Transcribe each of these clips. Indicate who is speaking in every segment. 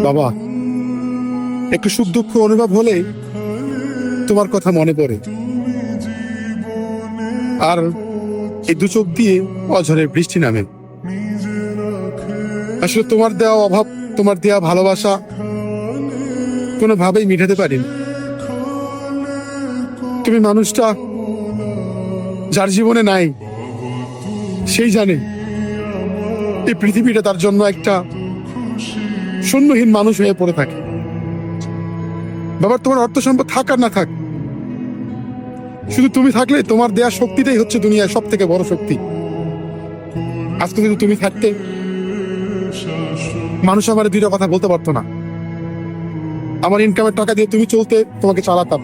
Speaker 1: বাবা, একটু সুখ দুঃখ অনুভব হলে তোমার কথা মনে পড়ে, আর এই দু চোখ দিয়ে অঝরের বৃষ্টি নামে। আসলে তোমার দেওয়া অভাব, তোমার দেওয়া ভালোবাসা কোনোভাবেই মিটাতে পারিনি। তুমি মানুষটা যার জীবনে নাই, সেই জানে এই পৃথিবীটা তার জন্য একটা শূন্যহীন মানুষ হয়ে পড়ে থাকে। বাবা, তোমার অর্থ সম্পদ থাক আর না থাক, শুধু তুমি থাকলে তোমার দেয়া শক্তিটাই হচ্ছে দুনিয়ার সব থেকে বড় শক্তি। আজকে যদি তুমি থাকতে, মানুষ আমার দুইটা কথা বলতে পারতো না। আমার ইনকামের টাকা দিয়ে তুমি চলতে, তোমাকে চালাতাম।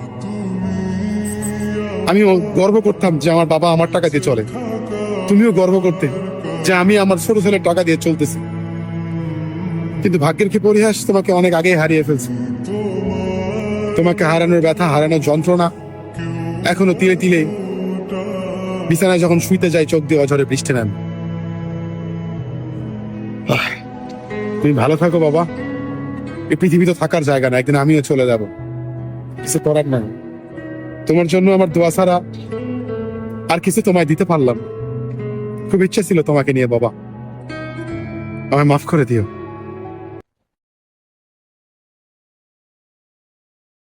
Speaker 1: আমিও গর্ব করতাম যে আমার বাবা আমার টাকা দিয়ে চলে। তুমিও গর্ব করতে যে আমি আমার ছোট ছেলের টাকা দিয়ে চলতেছি। কিন্তু ভাগ্যের কি পরিহাস, তোমাকে অনেক আগে হারিয়ে ফেলছে। তোমাকে হারানোর ব্যথা, হারানোর যন্ত্রণা এখনো তিলে তিলে বিছানায় যখন শুইতে যাই, চোখ দিয়ে অঝরে বৃষ্টি নামে। তুমি ভালো থাকো বাবা। এই পৃথিবী তো থাকার জায়গা না, একদিন আমিও চলে যাব, কিছু করার নাই। তোমার জন্য আমার দোয়া ছাড়া আর কিছু তোমায় দিতে পারলাম। খুব ইচ্ছা ছিল তোমাকে নিয়ে বাবা, আমায় মাফ করে দিও।